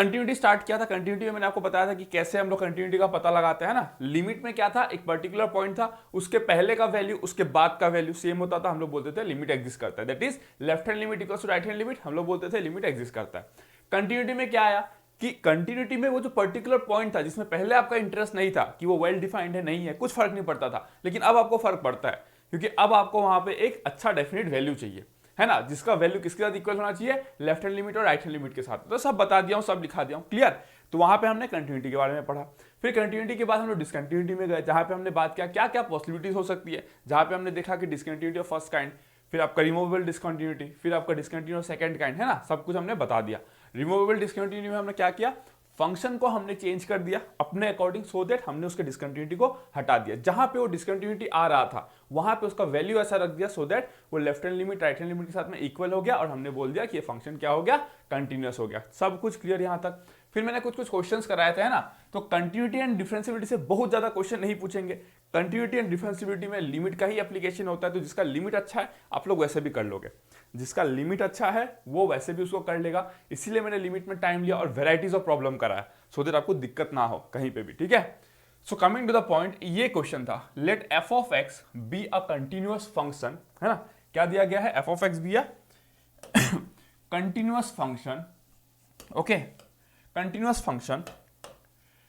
Continuity start किया था। Continuity में मैंने आपको बताया था कि कैसे हम लोग कंटिन्यूटी का पता लगाते हैं ना। लिमिट में क्या था, एक पर्टिकुलर पॉइंट था, उसके पहले का वैल्यू उसके बाद का वैल्यू सेम होता था, हम लोग बोलते थे लिमिट एग्जिस्ट करता है। That is left hand limit equals to right hand limit, हम लोग बोलते थे लिमिट एग्जिस्ट करता है। कंटिन्यूटी में क्या आया कि कंटिन्यूटी में वो जो पर्टिकुलर पॉइंट था जिसमें पहले आपका इंटरेस्ट नहीं था कि वो वेल डिफाइंड है नहीं है, कुछ फर्क नहीं पड़ता था, लेकिन अब आपको फर्क पड़ता है क्योंकि अब आपको वहां पे एक अच्छा डेफिनेट वैल्यू चाहिए, है ना, जिसका वैल्यू किसके साथ इक्वल होना चाहिए, लेफ्ट हैंड लिमिट और राइट हैंड लिमिट के साथ। तो सब बता दिया हूं, सब लिखा दिया हूं, क्लियर। तो वहां पे हमने कंटिन्यूटी के बारे में पढ़ा। फिर कंटिन्यूटी के बाद हम लोग डिसकंटिन्यूटी में गए, जहां पे हमने बात किया क्या क्या पॉसिबिलिटीज हो सकती है, जहां पे हमने देखा कि डिसकंटिन्यूटी ऑफ फर्स्ट काइंड, फिर आपका रिमूवेबल डिसकंटिन्यूटी, फिर आपका डिसकंटिन्यूटी ऑफ सेकंड काइंड, है ना, सब कुछ हमने बता दिया। रिमूवेबल डिसकंटिन्यूटी में हमने क्या किया, फंक्शन को हमने चेंज कर दिया अपने अकॉर्डिंग, सो दैट हमने उसके डिसकंटिन्यूटी को हटा दिया। जहां पे वो डिसकंटिन्यूटी आ रहा था वहां पे उसका वैल्यू ऐसा रख दिया सो दैट वो left hand limit right hand limit के साथ में इक्वल हो गया, और हमने बोल दिया कि ये फंक्शन क्या हो गया, कंटिन्यूअस हो गया। सब कुछ क्लियर यहां तक। फिर मैंने कुछ कुछ क्वेश्चंस कराए थे, है ना। तो कंटिन्यूटी एंड डिफरेंशिएबिलिटी से बहुत ज्यादा क्वेश्चन नहीं पूछेंगे। कंटिन्यूटी एंड डिफरेंशिएबिलिटी में लिमिट का ही एप्लीकेशन होता है, तो जिसका लिमिट अच्छा है आप लोग वैसे भी कर लोगे, जिसका लिमिट अच्छा है वो वैसे भी उसको कर लेगा। इसीलिए मैंने लिमिट में टाइम लिया और वेराइटीज ऑफ प्रॉब्लम कराया, सो दैट आपको दिक्कत ना हो कहीं पे भी, ठीक है। So coming to the point, ये क्वेश्चन था, let F of X be a continuous function, है ना। क्या दिया गया है, F of X be a continuous function, okay, continuous function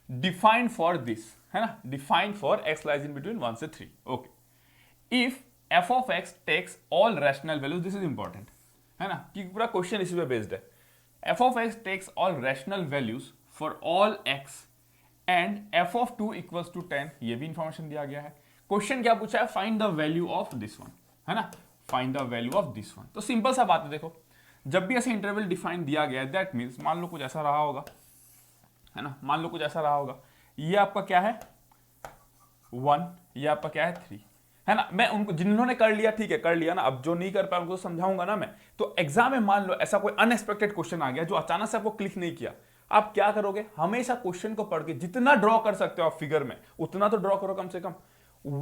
defined for this, है ना, defined for X lies in between 1 से 3, okay. If F of X takes all rational values, this is important, है ना, कि पूरा question इसी पे based है। F of X takes all rational values for all X and F of 2 equals to 10, ये भी इंफॉर्मेशन दिया गया है। क्वेश्चन क्या पूछा है, find the value of this one, है ना, find the value of this one. तो सिंपल सा बात है, देखो जब भी ऐसे इंटरवल डिफाइन दिया गया है, दैट मीन्स मान लो कुछ ऐसा रहा होगा, है ना, मान लो कुछ ऐसा रहा होगा, ये आपका क्या है 1, ये आपका क्या है 3, है ना। मैं उनको जिन्होंने कर लिया ठीक है, कर लिया ना, अब जो नहीं कर पाया उनको समझाऊंगा ना मैं। तो एग्जाम में मान लो ऐसा कोई अनएक्सपेक्टेड क्वेश्चन आ गया जो अचानक से आपको क्लिक नहीं किया, आप क्या करोगे, हमेशा क्वेश्चन को पढ़ के जितना ड्रॉ कर सकते हो आप फिगर में उतना तो ड्रॉ करो कम से कम।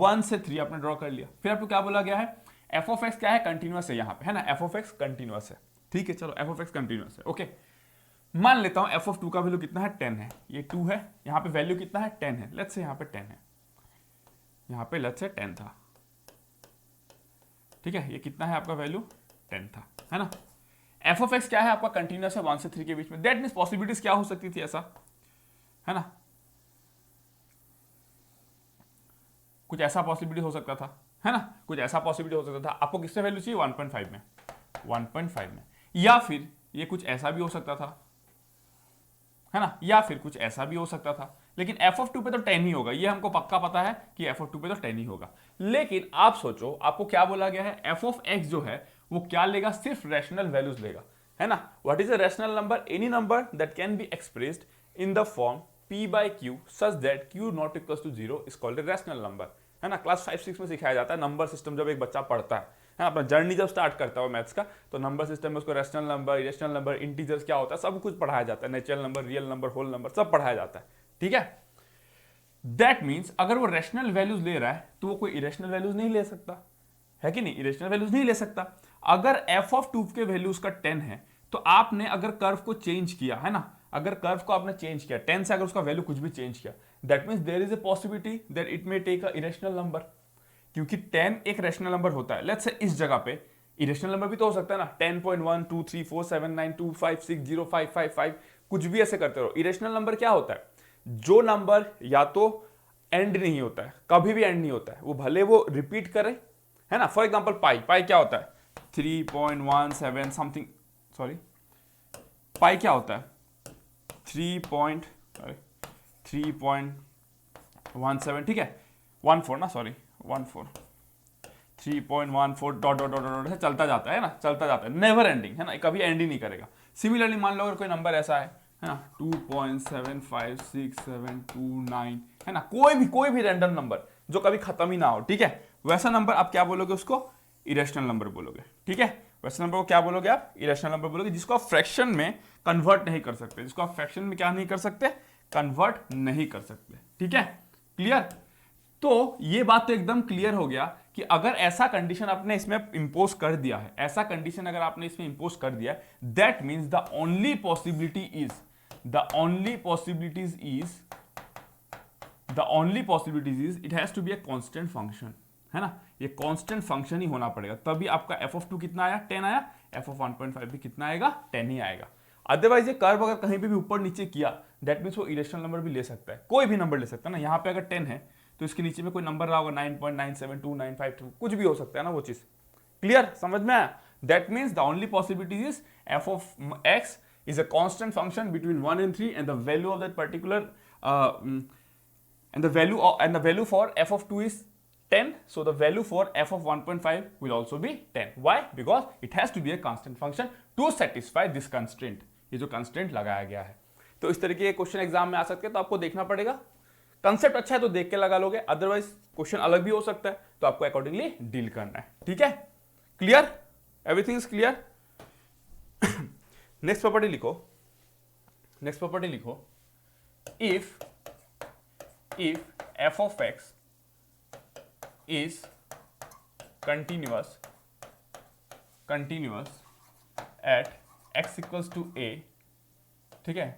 1 से 3 आपने ड्रॉ कर लिया, फिर आपको क्या बोला गया है, एफ ऑफ एक्स क्या है, कंटिन्यूअस है यहाँ पे, है ना, एफ ऑफ एक्स कंटिन्यूअस है, ठीक है, चलो एफ ऑफ एक्स कंटिन्यूअस है, ओके। मान लेता हूं एफ ऑफ 2 का वैल्यू कितना है, 10 है, ये 2 है, यहाँ पे वैल्यू कितना है 10 है, लेट्स से यहाँ पे 10 है, यहाँ पे लेट्स से 10 था, ठीक है, ये कितना है आपका वैल्यू 10 था, है ना। एफ ऑफ एक्स क्या है आपका, कंटिन्यूअस है 1 से 3 के बीच में, दैट मीन्स पॉसिबिलिटीज क्या हो सकती थी, ऐसा, है ना, कुछ ऐसा पॉसिबिलिटी हो सकता था, है ना, कुछ ऐसा पॉसिबिलिटी हो सकता था। आपको किससे वैल्यू चाहिए, 1.5 में, 1.5 में, या फिर ये कुछ ऐसा भी हो सकता था, है ना, या फिर कुछ ऐसा भी हो सकता था। लेकिन एफ ऑफ 2 पे तो 10 ही होगा, ये हमको पक्का पता है कि एफ ऑफ 2 पे तो 10 ही होगा। लेकिन आप सोचो, आपको क्या बोला गया है, एफ ऑफ एक्स जो है वो क्या लेगा, सिर्फ रैशनल वैल्यूज लेगा, है ना। What is a rational number, any number that can be expressed in the form p by q such that q not equals to 0 is called a rational number, है ना। क्लास 5-6 में सिखाया जाता है number system, जब एक बच्चा पढ़ता है ना, अपना जर्नी जब स्टार्ट करता है मैथ्स का, तो नंबर सिस्टम में उसको rational number, irrational number, integers क्या होता है सब कुछ पढ़ाया जाता है, natural number, real number, whole number सब पढ़ाया जाता है, ठीक है। दैट मीन्स अगर वो रैशनल वैल्यूज ले रहा है तो वो कोई इरेशनल वैल्यूज नहीं ले सकता, है कि नहीं, इरेशनल वैल्यूज नहीं ले सकता। अगर एफ ऑफ 2 के वैल्यूज का 10 है तो आपने अगर कर्व को चेंज किया, है ना, अगर कर्व को आपने चेंज किया 10 से, अगर उसका वैल्यू कुछ भी चेंज किया, that means there is a possibility that it may take a irrational number, क्योंकि 10 एक रैशनल नंबर होता है। लेट्स से इस जगह पे इरेशनल नंबर भी तो हो सकता है ना, 10.1 2 3 4 7 9 2 5 6 0 5 5 5 कुछ भी ऐसे करते रहो। इरेशनल नंबर क्या होता है, जो नंबर या तो एंड नहीं होता है, कभी भी एंड नहीं होता है, वो भले वो रिपीट करे, है ना। फॉर एग्जाम्पल पाई, पाई क्या होता है 3.17 समथिंग, सॉरी पाई क्या होता है 3.17, ठीक है 14 ना, sorry 14 3.14 dot dot dot dot से चलता जाता है ना, चलता जाता है, नेवर एंडिंग, है ना, कभी एंड ही नहीं करेगा। सिमिलरली मान लो अगर कोई नंबर ऐसा है ना 2.756729, है ना, कोई भी रैंडम नंबर जो कभी खत्म ही ना हो, ठीक है, वैसा नंबर आप क्या बोलोगे, उसको इरेशनल नंबर बोलोगे, ठीक है। वैसे नंबर को क्या बोलोगे आप, इरेशनल नंबर बोलोगे, जिसको आप फ्रैक्शन में कन्वर्ट नहीं कर सकते, जिसको आप फ्रैक्शन में क्या नहीं कर सकते, कन्वर्ट नहीं कर सकते, ठीक है, क्लियर। तो ये बात तो एकदम क्लियर हो गया कि अगर ऐसा कंडीशन आपने इसमें इंपोज कर दिया है, ऐसा कंडीशन अगर आपने इसमें इंपोज कर दिया है, that means the only possibility is the only possibilities is it has to be a constant function, है ना, ये कांस्टेंट फंक्शन ही होना पड़ेगा, तभी आपका f(2) कितना आया, 10 आया, f(1.5) भी कितना आएगा, 10 ही आएगा। अदरवाइज ये कर्व अगर कहीं पे भी ऊपर नीचे किया, दैट मीन्स वो इरेशनल नंबर भी ले सकता है, कोई भी नंबर ले सकता है ना। यहाँ पे अगर 10 है तो इसके नीचे में कोई नंबर रहा होगा 9.97295, कुछ भी हो सकता है ना वो चीज। क्लियर, समझ में आया? That means the only possibility is f(x) is a constant function between 1 and 3 and the value of that particular and the value for f(2) is 10, so the value for f(1.5) will also be 10. Why? Because it has to be a constant function to satisfy this constraint. ये जो constraint लगाया गया है, तो इस तरीके के question exam में आ सकते हैं, तो आपको देखना पड़ेगा। कंसेप्ट अच्छा है तो देख के लगा लोगे, अदरवाइज क्वेश्चन अलग भी हो सकता है, तो आपको अकॉर्डिंगली डील करना है। ठीक है, clear, everything is clear. Next property लिखो, if f of x is continuous at x equals to a, ठीक है,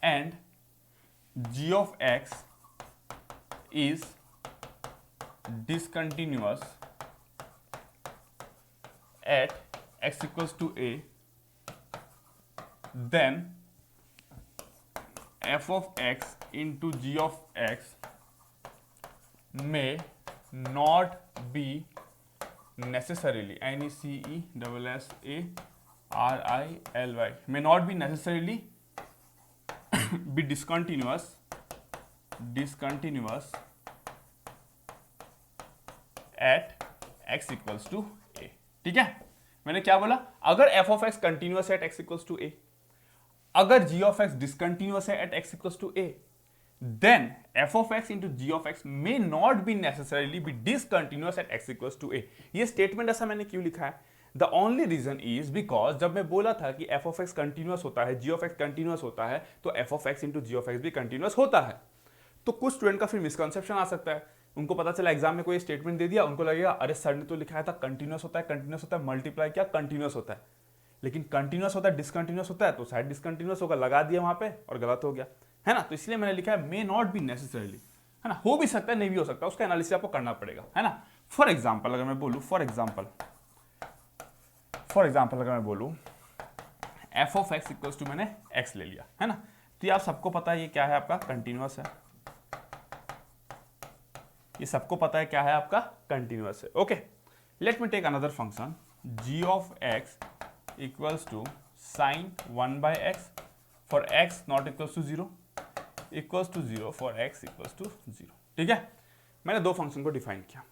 and g of x is discontinuous at x equals to a, then f of x into g of x may not be necessarily, NECESSARILY, may not be necessarily be discontinuous at x equals to a। ठीक है, मैंने क्या बोला, अगर f of x continuous है at x equals to a, अगर g of x discontinuous है at x equals to a, then f of x into g of x may not be necessarily be discontinuous at x equals to a। ये statement ऐसा मैंने क्यों लिखा है? The only reason is because जब मैं बोला था कि f of x कंटिन्यूअस होता है, g of x कंटिन्यूअस होता है, तो f of x into g of x भी कंटिन्यूअस होता है। तो कुछ स्टूडेंट का फिर मिसकंसेप्शन आ सकता है, उनको पता चला एग्जाम में कोई स्टेटमेंट दे दिया, उनको लगेगा अरे सर ने तो लिखाया था कंटिन्यूअस होता है, मल्टीप्लाई किया कंटिन्यूअस होता है, लेकिन कंटिन्यूअस होता है डिसकंटिन्यूअस होता है, तो शायद डिसकंटिन्यूअस होगा, लगा दिया वहां पे और गलत हो गया, है ना। तो इसलिए मैंने लिखा है मे नॉट बी नेसेसरली, है ना, हो भी सकता है नहीं भी हो सकता, उसका एनालिसिस आपको करना पड़ेगा, है ना। फॉर एग्जाम्पल अगर मैं बोलूं, अगर मैं बोलूं f of x equals to, मैंने x ले लिया, है ना, तो ये आप सबको पता है ये क्या है, आपका कंटिन्यूअस है, ये सबको पता है क्या है, आपका कंटिन्यूअस है। Okay, let me take another function g of x equals to sin 1/x for x not equals to 0 equals to 0 for x equals to 0। ठीक है, मैंने दो फंक्शन को डिफाइन किया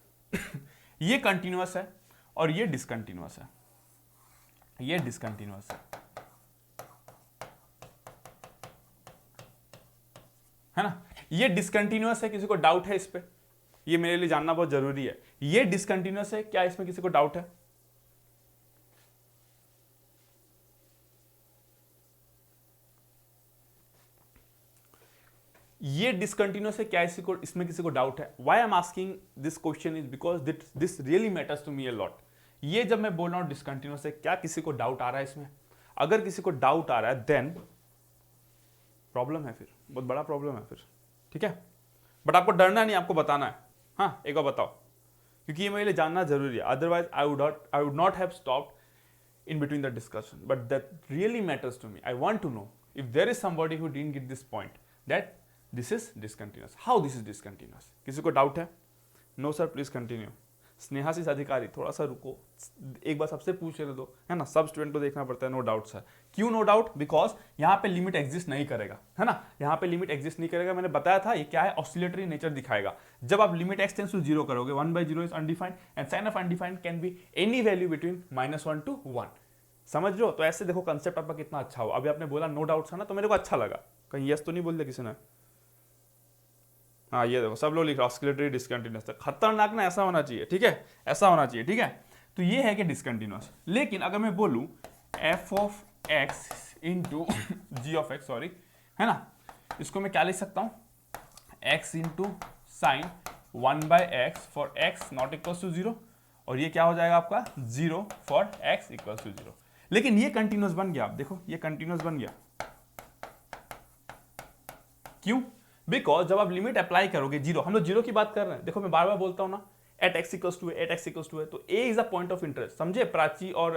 ये कंटिन्यूअस है और ये डिसकंटिन्यूअस है, है ना। ये डिसकंटिन्यूअस है, किसी को डाउट है इस पे? ये मेरे लिए जानना बहुत जरूरी है, ये डिसकंटिन्यूअस है, क्या इसमें किसी को डाउट है? ये डिसकंटिन्यूअस है, क्या इसमें किसी को डाउट है? Why I am asking this question is because this really matters to me a lot. ये जब मैं बोल रहा हूं डिसकंटिन्यूअस है, क्या किसी को डाउट आ रहा है इसमें? अगर किसी को डाउट आ रहा है देन प्रॉब्लम है, फिर बहुत बड़ा प्रॉब्लम है फिर। ठीक है, बट आपको डरना नहीं, आपको बताना है। हाँ, एक बार बताओ, क्योंकि ये मेरे लिए जानना जरूरी है, otherwise I would not have stopped in between the discussion, but that really matters to me. I want to know if there is somebody who didn't get this point that this is discontinuous, how this is discontinuous. किसी को doubt है? No sir, please continue. Snehashish Adhikari, थोड़ा सा रुको, एक बार सबसे पूछ ले दो, है ना, सब स्टूडेंट को देखना पड़ता है। नो डाउट सर, क्यों नो डाउट? बिकॉज यहाँ पे लिमिट एग्जिस्ट नहीं करेगा, है ना, यहाँ पे लिमिट एग्जिस्ट नहीं करेगा। मैंने बताया था ये क्या है, ऑसिलेटरी नेचर दिखाएगा। जब आप लिमिट x टेंड्स टू 0 करोगे, 1/0 is undefined and sine of undefined can be any value between -1 to 1। समझ रहे हो? तो ऐसे देखो कंसेप्ट आपका कितना अच्छा हो। अभी आपने बोला नो डाउट था ना, तो मेरे को अच्छा लगा, कहीं यस तो नहीं बोल दिया किसी ने? हाँ, ये देखो सब लोग लिख रहे ऑस्किलेटरी डिसकंटिन्यूअस, खतरनाक ना, ऐसा होना चाहिए। ठीक है, ऐसा होना चाहिए। ठीक है, तो ये है कि डिसकंटिन्यूअस। लेकिन अगर मैं बोलूं f of x into g of x, sorry, है ना, इसको मैं क्या लिख सकता हूं, x into sine 1/x for x not equals to 0, और ये क्या हो जाएगा आपका 0 फॉर x इक्वल्स टू 0। लेकिन ये कंटिन्यूअस बन गया, आप देखो ये कंटिन्यूअस बन गया, क्यों? बिकॉज जब आप लिमिट अप्लाई करोगे जीरो, हम लोग जीरो की बात कर रहे हैं, देखो मैं बार बार बोलता हूँ ना, at x equals to a, at x equals to a, तो a is a point of interest, समझे? प्राची और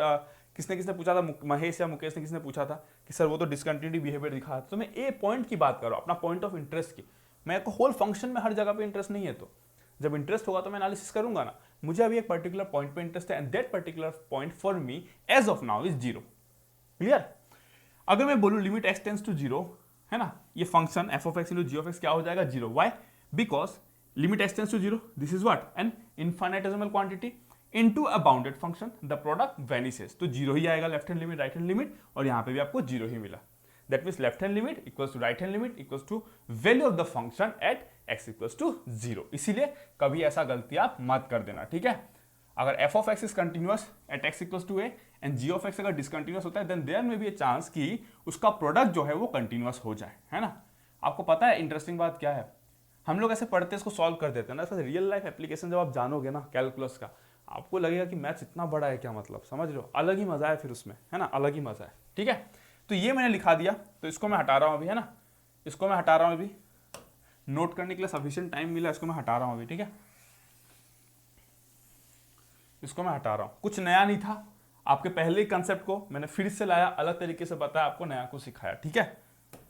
किसने किसने पूछा था, महेश या मुकेश ने किसने पूछा था कि सर वो तो डिसकंटिन्यूटी बिहेवियर दिखा, तो मैं ए पॉइंट की बात कर रहा हूँ, अपना पॉइंट ऑफ इंटरेस्ट की। मैं होल फंक्शन में हर जगह पे इंटरेस्ट नहीं है, तो जब इंटरेस्ट होगा तो मैं एनालिसिस करूंगा ना। मुझे अभी एक पर्टिकुलर पॉइंट पे इंटरेस्ट है, and that particular point for me as of now is zero. Clear? अगर मैं बोलूं limit x tends to zero, है ना, ये function f of x into ji of x क्या हो जाएगा? Zero. Why? Because limit x tends to zero, this is what? An infinitesimal quantity into a bounded function, the product vanishes, तो zero ही आएगा left hand limit, right hand limit, और यहां पे भी आपको जीरो ही मिला। That means left hand limit equals to right hand limit equals to value of the function at x equals to zero. इसीलिए कभी ऐसा गलती आप मत कर देना, ठीक है? अगर F of x is continuous at x equals to A and G of X अगर डिसकंटिन्यूअस होता है, देन देयर में भी ए चांस कि उसका प्रोडक्ट जो है वो कंटिन्यूअस हो जाए, है ना? आपको पता है इंटरेस्टिंग बात क्या है? हम लोग ऐसे पढ़ते इसको सॉल्व कर देते हैं ना, रियल लाइफ एप्लीकेशन जब आप जानोगे ना कैलकुलस का, आपको लगेगा कि मैथ्स इतना बड़ा है क्या, मतलब समझ रहे हो? अलग ही मजा है फिर उसमें, है ना? अलग ही मजा है, ठीक है? तो ये मैंने लिखा दिया, तो इसको मैं हटा रहा हूं अभी, है ना? इसको मैं हटा रहा हूं अभी, नोट करने के लिए सफिशिएंट टाइम मिला, इसको मैं हटा रहा हूं अभी, ठीक है? इसको मैं हटा रहा हूं, कुछ नया नहीं था, आपके पहले कंसेप्ट को मैंने फिर से लाया, अलग तरीके से बताया, आपको नया कुछ सिखाया, ठीक है?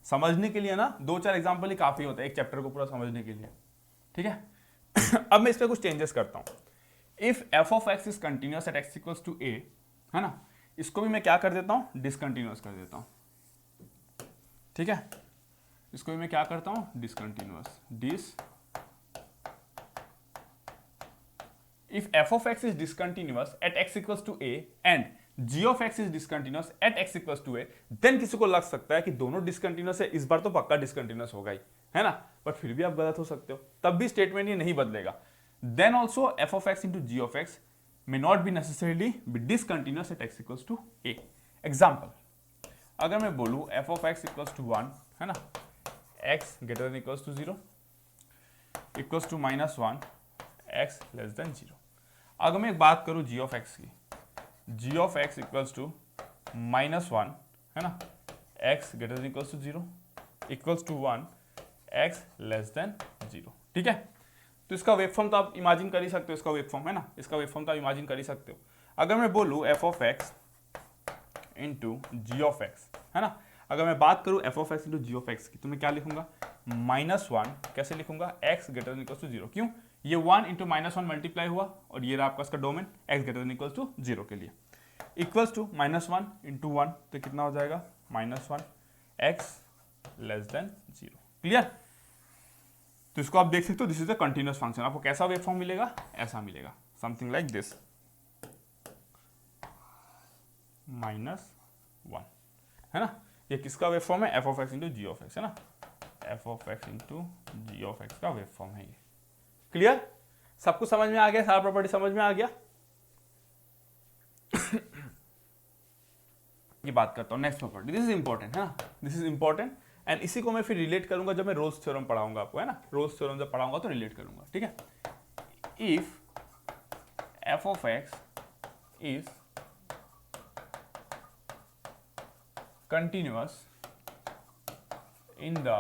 समझने के लिए ना 2-4 एग्जाम्पल ही काफी होता है एक चैप्टर को पूरा समझने के लिए, ठीक है? अब मैं इस पर कुछ चेंजेस करता हूं। If F of x is continuous at x equals to a, है ना, इसको भी मैं क्या कर देता हूं? डिसकंटिन्यूअस कर देता हूं, ठीक है? इसको भी मैं क्या करता हूं? Discontinuous. This if f of x is discontinuous at x equals to a and g of x is discontinuous at x equals to a, then किसी को लग सकता है कि दोनों डिसकंटिन्यूअस है, इस बार तो पक्का डिसकंटिन्यूअस होगा ही, है ना? बट फिर भी आप गलत हो सकते हो, तब भी स्टेटमेंट ये नहीं बदलेगा। Then also f of x into g of x may not be necessarily be discontinuous at x equals to a. Example, अगर मैं बोलूँ f of x equals to 1, है ना, x greater than equals to 0 equals to minus 1 x less than 0। अगर मैं एक बात करूं g ऑफ x की, g of x equals to minus 1, है ना, x greater than equals to 0 equals to 1 x less than 0, ठीक है? तो इसका वेव फॉर्म तो आप इमेजिन कर ही सकते हो, इसका वेव फॉर्म, है ना, इसका वेव फॉर्म तो आप इमेजिन कर ही सकते हो। अगर मैं बोलूं f of x into ji of X, है ना, अगर मैं बात करूं f of x into ji of X की, तो मैं क्या लिखूंगा? माइनस 1, कैसे लिखूंगा? x greater than equals to 0। क्यों? ये 1 इंटू माइनस 1 मल्टीप्लाई हुआ, और ये रहा आपका इसका domain x greater than equals to 0 के लिए, इक्वल्स टू माइनस 1 इंटू 1, तो कितना हो जाएगा? Minus 1 x less than 0। Clear? तो इसको आप देख सकते हो, this is a continuous function. आपको कैसा वेव फॉर्म मिलेगा? ऐसा मिलेगा, समथिंग लाइक दिस, माइनस 1, है ना? ये किसका वेव फॉर्म है? f of x into ji of X, है ना, f of x into ji of X का वेव फॉर्म है ये। क्लियर? सब कुछ समझ में आ गया? सारा प्रॉपर्टी समझ में आ गया? ये बात करता हूं next property, this is important, है ना, दिस इज इंपॉर्टेंट, एंड इसी को मैं फिर रिलेट करूंगा जब मैं रोल्स थ्योरम पढ़ाऊंगा आपको, है ना, रोल्स थ्योरम जब पढ़ाऊंगा तो रिलेट करूंगा, ठीक है? If f of x is continuous in the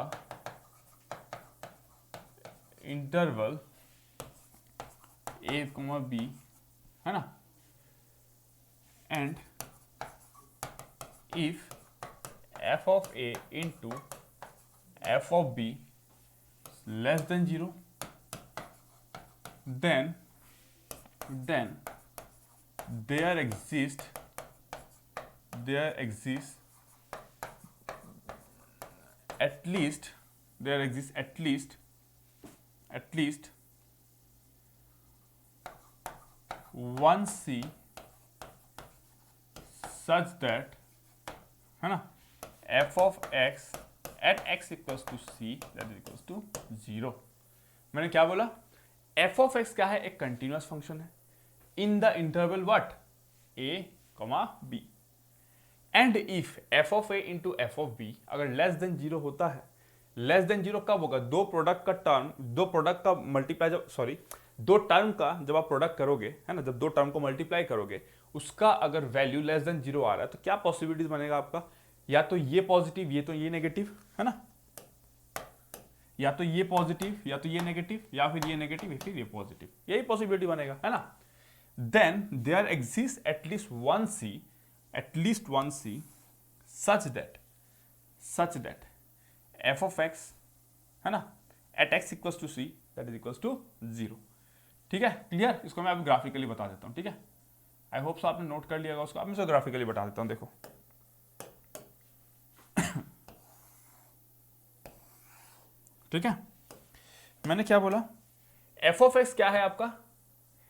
interval a, b, है ना, and if f of a into f of b less than 0, then there exists at least one c such that, है ना, f of x at x equals to c that is equals to 0। मैंने क्या बोला? f of x क्या है? एक continuous function है in the interval what? a, b, and if f of a into f of b अगर less than 0 होता है, लेस देन 0 कब होगा? दो प्रोडक्ट का मल्टीप्लाई, दो टर्म का जब आप प्रोडक्ट करोगे, है ना, जब दो टर्म को मल्टीप्लाई करोगे, उसका अगर वैल्यू लेस देन 0 आ रहा है, तो क्या पॉसिबिलिटीज बनेगा आपका? या तो ये पॉजिटिव, ये तो ये नेगेटिव, है ना, या तो ये पॉजिटिव, या तो ये नेगेटिव, या फिर ये नेगेटिव, या फिर ये पॉजिटिव, यही पॉसिबिलिटी बनेगा, है ना। Then there exist at least one C such that F of X, है ना, at x equals to C that is equals to 0। ठीक है, क्लियर। इसको मैं अभी ग्राफिकली बता देता हूं, ठीक है। आई होप सो आपने नोट कर लिया उसको। अब मैं इसको ग्राफिकली बता देता हूं, देखो। ठीक है, मैंने क्या बोला, एफ ऑफ एक्स क्या है आपका,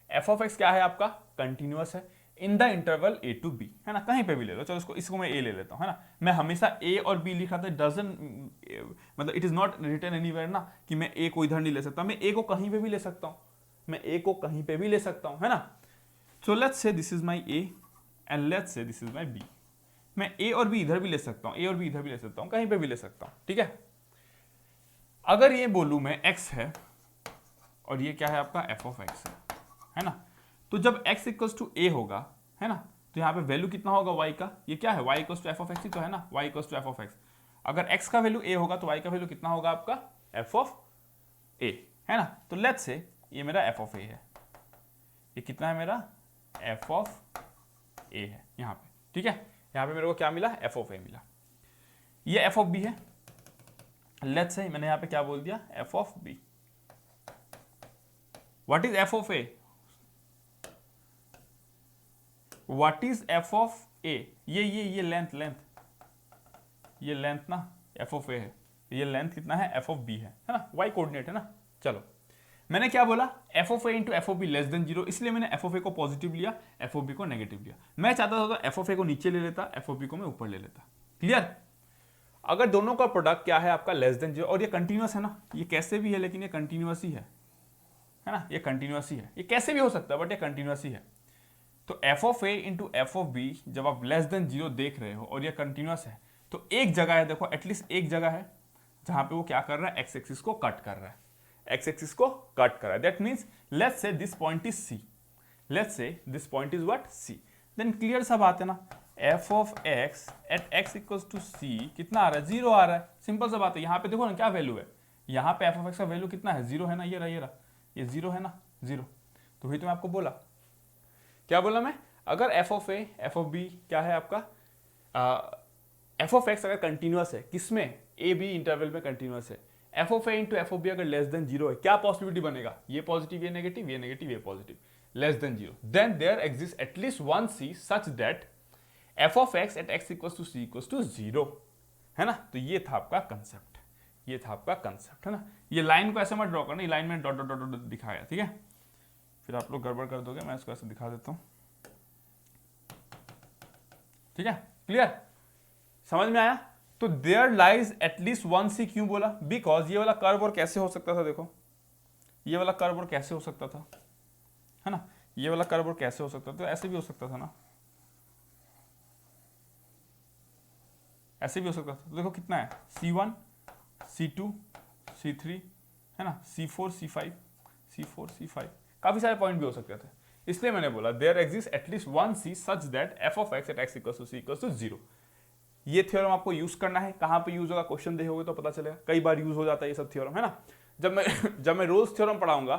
एफ ऑफ एक्स क्या है आपका, कंटिन्यूअस है in the interval A to B, है ना, कहीं पे भी ले लो, चलो इसको मैं ए ले लेता हूं, है ना। मैं हमेशा ए और बी लिखा था, मतलब it is not written anywhere ना, कि मैं ए को इधर नहीं ले सकता, मैं ए को कहीं पे भी ले सकता हूं, मैं ए को कहीं पे भी ले सकता हूं, है ना। So let's say this is my A and let's say this is my B. मैं ए और बी इधर भी ले सकता हूं, ए और बी इधर भी ले सकता हूं, कहीं पे भी ले सकता हूं, ठीक है। अगर ये बोलूं मैं x है और ये क्या है आपका f ऑफ x है ना, तो जब x इक्वल्स टू a होगा, है ना, तो यहाँ पे वैल्यू कितना होगा y का, ये क्या है y equals to f of x ही तो है ना, y equals to f of x। अगर x का वैल्यू a होगा तो y का वैल्यू कितना होगा आपका f ऑफ a, है ना। तो लेट्स से ये मेरा f ऑफ a है, ये कितना है मेरा f ऑफ a है यहाँ पे, ठीक है। यहाँ पे मेरे को क्या मिला, f ऑफ a मिला। ये f ऑफ b है, लेट्स से मैंने यहां पे क्या बोल दिया, f of b। What is f of a, what is f of a, ये लेंथ ना f ऑफ a है, ये लेंथ कितना है, f ऑफ b है ना, y कोऑर्डिनेट है ना। चलो मैंने क्या बोला, f of a into F of be less than 0, इसलिए मैंने f ऑफ a को पॉजिटिव लिया, f ऑफ b को नेगेटिव लिया। मैं चाहता था तो f ऑफ a को नीचे ले लेता, f ऑफ b को मैं ऊपर ले लेता, क्लियर। अगर दोनों का प्रोडक्ट क्या है आपका लेस देन 0 और ये कंटिन्यूअस है ना, ये कैसे भी है लेकिन ये कंटिन्यूअस ही है ना, ये कंटिन्यूअस ही है, ये कैसे भी हो सकता है बट ये कंटिन्यूअस ही है। तो f of a into F of B जब आप लेस देन 0 देख रहे हो और ये कंटिन्यूअस है, तो एक जगह है, देखो एटलीस्ट एक जगह है जहां पे वो क्या कर रहा है, एक्स एक्सिस को कट कर रहा है, एक्स एक्सिस को कट कर रहा है। That means let's say this point is c, let's say this point is what c। Then clear सा बात है ना, f of x at x equals to c कितना आ रहा है, 0 आ रहा है, सिंपल सा बात है। यहाँ पे देखो ना क्या वैल्यू है, यहाँ पे f ऑफ x का वैल्यू कितना है, 0 है ना, ये रहा ये 0 है ना, 0। तो वही तो मैं आपको बोला, क्या बोला मैं, अगर f of a f of b क्या है आपका, f ऑफ x अगर कंटिन्यूअस है, किसमें, a b इंटरवल में कंटिन्यूअस है, f of a into F of b अगर लेस देन 0 है, क्या पॉसिबिलिटी बनेगा, ये पॉजिटिव ये नेगेटिव, ये नेगेटिव ये positive, less than 0, then there exist at least one c such that f of x at x equals to c equals to 0, है ना। तो ये था आपका कंसेप्ट, ये था आपका कंसेप्ट, है ना। ये लाइन को ऐसे मत ड्रॉ करना, ये लाइन में डॉट डॉट डॉट डॉट दिखाया, ठीक है, फिर आप लोग गड़बड़ कर दोगे, मैं इसको ऐसे दिखा देता हूं, ठीक है, क्लियर, समझ में आया। तो देयर लाइज एटलीस्ट वन सी क्यों बोला, बिकॉज ये वाला कर्व और कैसे हो सकता था, देखो ये वाला कर्व और कैसे हो सकता था, है ना, ये वाला कर्व और कैसे हो सकता था, तो ऐसे भी हो सकता था ना, ऐसे भी हो सकता था। तो देखो कितना है, C1 C2 C3, है ना, C4 C5, काफी सारे पॉइंट भी हो सकते थे, इसलिए मैंने बोला there exist at least one C such that f of x at x equals to c equals to 0। ये थ्योरम आपको यूज करना है, कहां पे यूज होगा, क्वेश्चन देखोगे तो पता चलेगा, कई बार यूज हो जाता है ये सब थ्योरम, है ना। जब मैं रोल्स थ्योरम पढ़ाऊंगा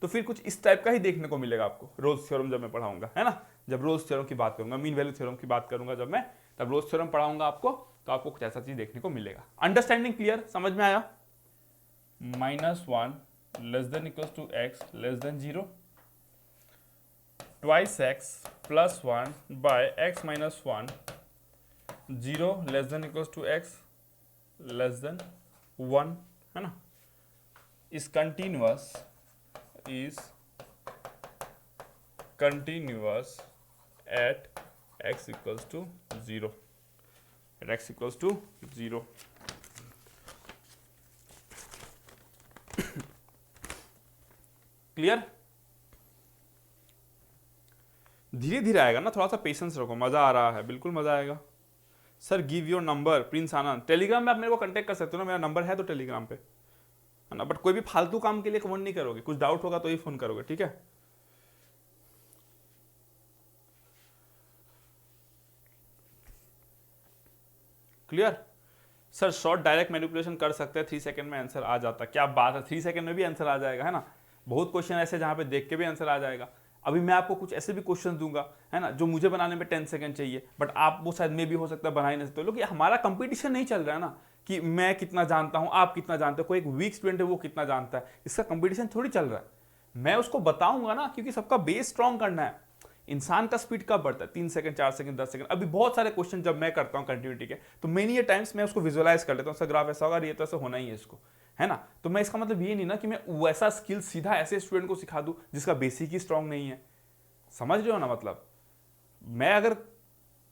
तो फिर कुछ इस टाइप का ही देखने को मिलेगा आपको, रोल्स थ्योरम जब मैं पढ़ाऊंगा, है ना, जब रोल्स थ्योरम की बात करूंगा, मीन वैल्यू थ्योरम की बात करूंगा जब मैं, तब रोल्स थ्योरम पढ़ाऊंगा आपको, तो आपको कुछ ऐसा चीज देखने को मिलेगा। अंडरस्टैंडिंग क्लियर, समझ में आया। -1 less than equals to x less than 0, twice x plus 1 by x minus 1, 0 less than equals to x less than 1, है ना, is continuous at x equals to 0, at x equals to 0। Clear, धीरे धीरे आएगा ना, थोड़ा सा patience रखो, मजा आ रहा है, बिल्कुल मजा आएगा। Sir give your number, Prince Anand, Telegram में आप मेरे को कांटेक्ट कर सकते हो ना, मेरा नंबर है तो टेलीग्राम पे, है ना, बट कोई भी फालतू काम के लिए फोन नहीं करोगे, कुछ डाउट होगा तो ही फोन करोगे, ठीक है। Clear, sir short direct manipulation कर सकते हैं, 3 सेकंड में आंसर आ जाता, क्या बात है, 3 सेकंड में भी आंसर आ जाएगा, है ना। बहुत क्वेश्चन ऐसे जहाँ पे देख के भी आंसर आ जाएगा। अभी मैं आपको कुछ ऐसे भी क्वेश्चन दूंगा, है ना, जो मुझे बनाने में 10 सेकंड चाहिए, बट आप वो शायद में भी हो सकता है बना ही नहीं सकते। लोग हमारा कंपटीशन नहीं चल रहा है ना कि मैं कितना जानता हूँ, आप कितना जानते हो, कोई एक वीक स्टूडेंट है वो कितना जानता है, इसका कंपटीशन थोड़ी चल रहा है। मैं उसको बताऊंगा ना, क्योंकि सबका बेस स्ट्रॉन्ग करना है। इंसान का स्पीड कब बढ़ता है, 3 सेकंड, 4 सेकंड, 10 सेकंड। अभी बहुत सारे क्वेश्चन जब मैं करता हूँ कंटिन्यूटी के, तो मेनी ये टाइम्स मैं उसको विजुअलाइज कर लेता हूँ, ग्राफ ऐसा होगा, ये तो ऐसा होना ही है इसको, है ना। तो मैं इसका मतलब ये नहीं ना कि मैं वैसा स्किल सीधा ऐसे स्टूडेंट को सिखा दूं जिसका बेसिक ही स्ट्रांग नहीं है। समझ रहे हो ना, मतलब मैं अगर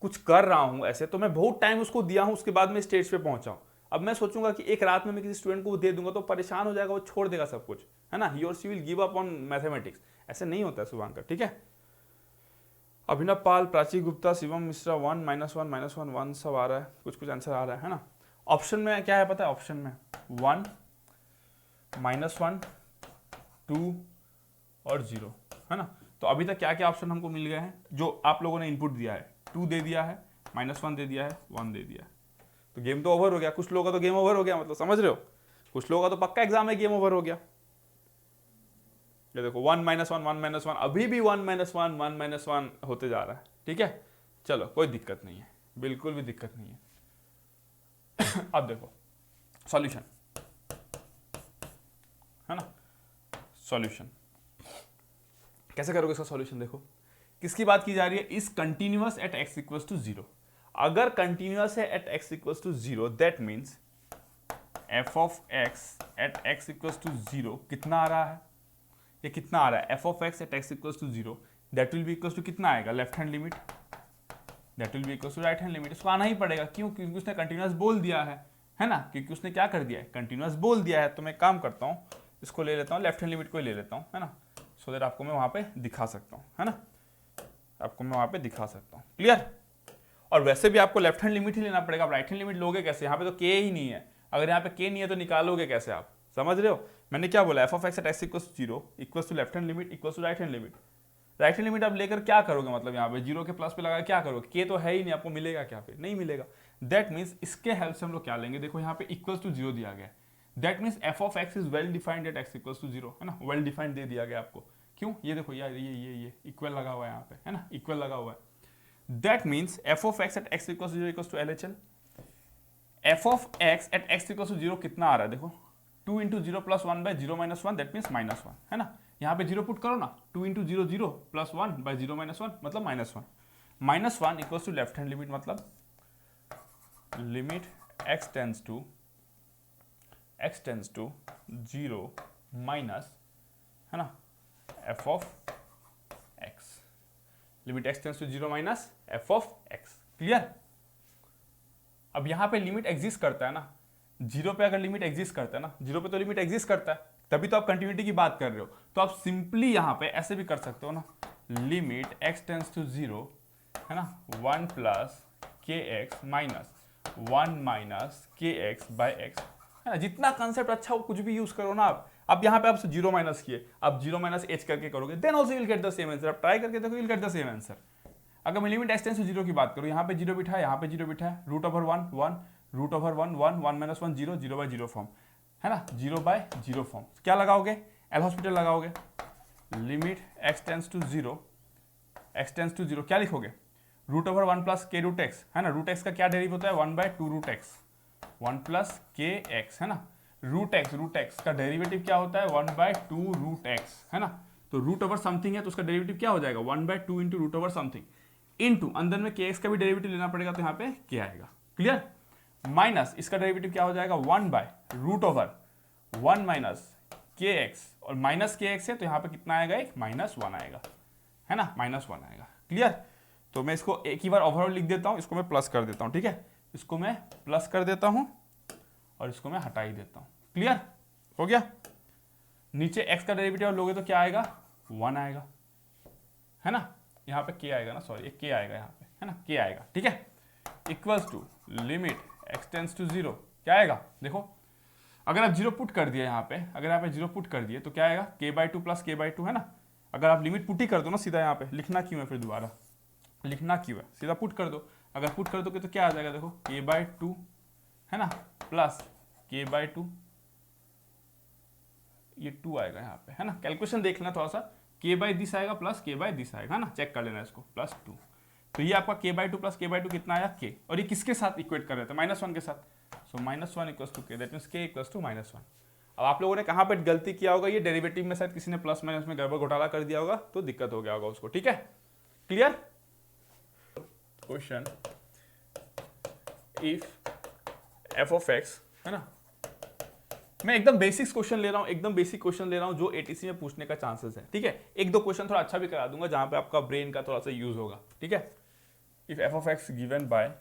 कुछ कर रहा हूं ऐसे, तो मैं बहुत टाइम उसको दिया हूं, उसके बाद मैं स्टेज पे पहुंचा हूं। अब मैं सोचूंगा कि एक रात में मैं किसी स्टूडेंट को दे दूंगा तो परेशान हो जाएगा, वो छोड़ देगा सब कुछ, है ना। ही और she will give up on mathematics. ऐसे नहीं होता है शुभांकर, ठीक है। अभिनव पाल, प्राची गुप्ता, शिवम मिश्रा, 1 -1 -1 1 सब आ रहा है, कुछ कुछ आंसर आ रहा है ना। ऑप्शन में क्या है पता है, ऑप्शन में 1 -1 2 और 0, है ना। तो अभी तक क्या क्या ऑप्शन हमको मिल गए हैं जो आप लोगों ने इनपुट दिया है। 2 दे दिया है, -1 दे दिया है, 1 दे दिया है। तो गेम तो ओवर हो गया। कुछ लोगों का तो गेम ओवर हो गया, मतलब समझ रहे हो, कुछ लोगों का तो पक्का एग्जाम में गेम ओवर हो गया। ये देखो 1 -1 1 -1, अभी भी 1 -1 1 -1 होते जा रहा है, ठीक है। चलो कोई दिक्कत नहीं है, बिल्कुल भी दिक्कत नहीं है। अब देखो सॉल्यूशन, है ना। सॉल्यूशन कैसे करोगे इसका सॉल्यूशन, देखो किसकी बात की जा रही है, is continuous at x equals to 0। अगर कंटिन्यूअस है at x equals to 0, that means f of x at x equals to 0 कितना आ रहा है, ये कितना आ रहा है, f of x at x equals to 0, that will be equals to कितना आएगा, left hand limit, that will be equals to right hand limit. इसको आना ही पड़ेगा, क्यों, क्योंकि उसने कंटिन्यूअस बोल दिया है ना, क्योंकि उसने क्या कर दिया है, कंटिन्यूअस बोल दिया है। तो मैं काम करता हूँ, इसको ले लेता हूँ, लेफ्ट हैंड लिमिट को ले लेता हूँ, है ना, सो दैट आपको मैं वहां पे दिखा सकता हूँ, है ना, आपको मैं वहां पे दिखा सकता हूँ, क्लियर। और वैसे भी आपको लेफ्ट हैंड लिमिट ही लेना पड़ेगा, आप राइट हैंड लिमिट लोगे कैसे, यहाँ पे तो के ही नहीं है। अगर यहाँ पे के नहीं है तो निकालोगे कैसे आप, समझ रहे हो। मैंने क्या बोला, F of X at x equals to 0 equals to left hand limit equals to right hand limit. Right hand limit आप लेकर क्या करोगे, मतलब यहाँ पे 0 के प्लस पे लगा क्या करोगे, के तो है ही नहीं, आपको मिलेगा क्या, फिर नहीं मिलेगा। दैट मीन्स इसके हेल्प से हम लोग क्या लेंगे, देखो यहाँ पे इक्वल्स टू 0 दिया गया, that means F of x is well defined at x equals to 0, है ना, वेल डिफाइंड दे दिया गया आपको। क्यों, ये देखो यार, ये इक्वल लगा हुआ है यहाँ पे, है ना, इक्वल लगा हुआ है। That means f of x at x equals to 0 equals to LHL. f of x at x equals to 0 कितना आ रहा है, देखो 2 into 0 plus 1 by 0 minus 1, that means -1, है ना। यहाँ पे 0 पुट करो ना, 2 into 0 0 plus 1 by 0 minus 1 मतलब -1, -1 equals to left hand limit, मतलब limit x tends to 0 minus, है ना, f of x, limit x tends to 0 minus f of x, clear. अब यहां पे लिमिट एग्जिस्ट करता है ना, 0 पे अगर लिमिट एग्जिस्ट करता है ना, 0 पे तो लिमिट एग्जिस्ट करता है, तभी तो आप कंटिन्यूटी की बात कर रहे हो। तो आप सिंपली यहां पे ऐसे भी कर सकते हो ना, लिमिट x टेंड्स टू 0, है ना, 1 plus kx minus 1 minus kx by x, है ना। जितना कंसेप्ट अच्छा हो कुछ भी यूज करो ना आप। अब यहाँ पे आप 0 माइनस किए, आप 0 माइनस h करके करोगे, then also will get the same answer. आप ट्राई करके देखो, will get the same answer. अगर मैं लिमिट x टेंड्स टू 0 की बात करूँ, यहाँ पे 0 बिठा है, यहाँ पे 0 बिठा है, root over 1 1, root over 1 1 1 minus 1 0, 0 by 0 form, है ना, 0 बाय 0 फॉर्म। क्या लगाओगे, एल हॉस्पिटल लगाओगे, limit x tends to 0, x tends to 0 क्या लिखोगे, root over 1 plus K root X, है ना। रूट एक्स का क्या डेरिव होता है, 1 बाय 2 रूट एक्स, 1 प्लस के एक्स, है ना। रूट एक्स का डेरिवेटिव क्या होता है, 1 बाय 2 रूट एक्स, है ना। तो रूट ओवर समथिंग है तो उसका डेरिवेटिव क्या हो जाएगा, 1 by 2 into root over something, into अंदर में के एक्स का भी डेरिवेटिव लेना पड़ेगा, तो यहाँ पे क्या आएगा, क्लियर। माइनस इसका डेरिवेटिव क्या हो जाएगा, 1 बाय रूट ओवर 1 माइनस के एक्स, और माइनस के एक्स है तो यहाँ पे कितना आएगा, एक -1 आएगा, है ना, -1 आएगा, क्लियर। तो मैं इसको एक ही बार ओवरऑल लिख देता हूँ, इसको मैं प्लस कर देता हूँ, ठीक है, इसको मैं प्लस कर देता हूँ और इसको मैं हटा ही देता हूँ, क्लियर हो गया। नीचे x का डेरिवेटिव लोगे तो क्या आएगा, 1 आएगा, है ना, यहाँ पे k आएगा ना, सॉरी k आएगा यहाँ पे, है ना, k आएगा, ठीक है, equals to limit x tends to 0 क्या आएगा, देखो अगर आप 0 पुट कर दिए यहाँ पे, अगर यहाँ पे 0 पुट कर दिए तो क्या आएगा, k/2 प्लस k/2, है ना। अगर आप लिमिट पुट ही कर दो ना सीधा, यहाँ पे लिखना क्यों है, फिर दोबारा लिखना क्यों है, सीधा पुट कर दो। अगर पुट कर दोगे तो क्या आ जाएगा, देखो k/2 है ना, प्लस k/2, ये 2 आएगा यहाँ पे, है ना। कैलकुलेशन देख लेना थोड़ा सा, k/दिस आएगा प्लस k/दिस आएगा, है ना, चेक कर लेना इसको, +2। तो ये आपका k/2 प्लस k/2 कितना आया, k, और ये किसके साथ इक्वेट कर रहे थे, -1 के साथ, सो -1 = k, दैट मीन्स k = -1। अब आप लोगों ने कहाँ पे गलती किया होगा, ये डेरिवेटिव में शायद किसी ने प्लस माइनस में गड़बड़ घोटाला कर दिया होगा, तो दिक्कत हो गया होगा उसको, ठीक है, क्लियर। क्वेश्चन, इफ f(x), है ना, मैं एकदम बेसिक्स क्वेश्चन ले रहा हूँ, एकदम बेसिक क्वेश्चन ले रहा हूँ जो एटीसी में पूछने का चांसेस है, ठीक है। एक दो क्वेश्चन थोड़ा अच्छा भी करा दूंगा जहां पे आपका ब्रेन का थोड़ा सा यूज होगा, ठीक है। If f(x) given by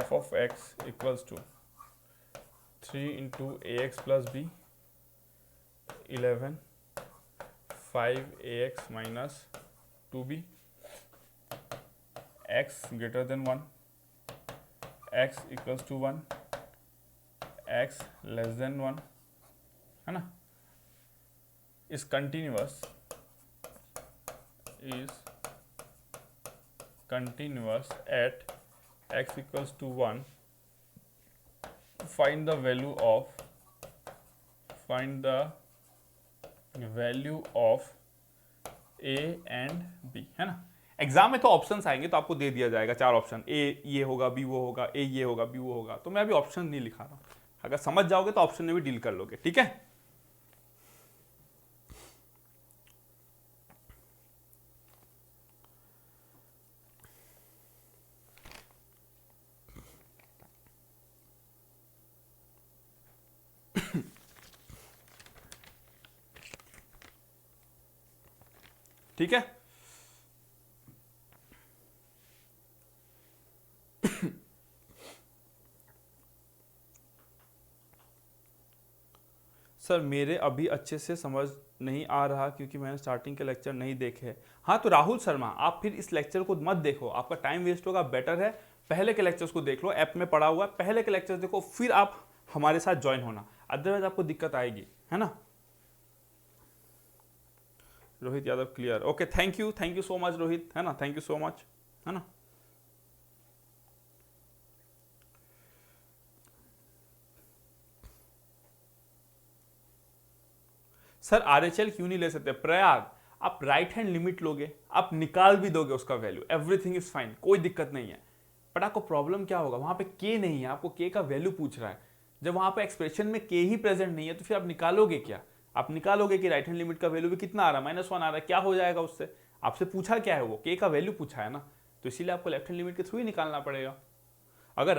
f(x) = 3 × ax + b, 11 5ax - 2b, x > 1, x = 1, x < 1, है ना, is continuous at x = 1, find the value of a and b, है ना। एग्जाम में तो ऑप्शंस आएंगे तो आपको दे दिया जाएगा 4 ऑप्शन, ए ये होगा, बी वो होगा, ए ये होगा, बी वो होगा, तो मैं अभी ऑप्शन नहीं लिखा रहा हूँ, अगर समझ जाओगे तो ऑप्शन में भी डील कर लोगे, ठीक है। ठीक है, सर मेरे अभी अच्छे से समझ नहीं आ रहा क्योंकि मैंने स्टार्टिंग के लेक्चर नहीं देखे। हाँ तो राहुल शर्मा, आप फिर इस लेक्चर को मत देखो, आपका टाइम वेस्ट होगा, बेटर है पहले के लेक्चर्स को देख लो, ऐप में पढ़ा हुआ पहले के लेक्चर्स देखो, फिर आप हमारे साथ ज्वाइन होना, अदरवाइज आपको दिक्कत आएगी, है ना। Rohit Yadav clear, okay, thank you so much Rohit, है ना, थैंक यू सो मच, है ना। सर आरएचएल क्यों नहीं ले सकते, प्रयाग आप राइट हैंड लिमिट लोगे, आप निकाल भी दोगे उसका वैल्यू, एवरीथिंग इज फाइन, कोई दिक्कत नहीं है, बट आपको प्रॉब्लम क्या होगा, वहां पे के नहीं है, आपको के का वैल्यू पूछ रहा है, जब वहां पे एक्सप्रेशन में के ही प्रेजेंट नहीं है तो फिर आप निकालोगे क्या, आप निकालोगे कि राइट हैंड लिमिट का वैल्यू भी कितना आ रहा है, -1 आ रहा है, क्या हो जाएगा उससे, आपसे पूछा क्या है, वो के का वैल्यू पूछा है ना, तो इसीलिए आपको लेफ्ट हैंड लिमिट के थ्रू ही निकालना पड़ेगा। अगर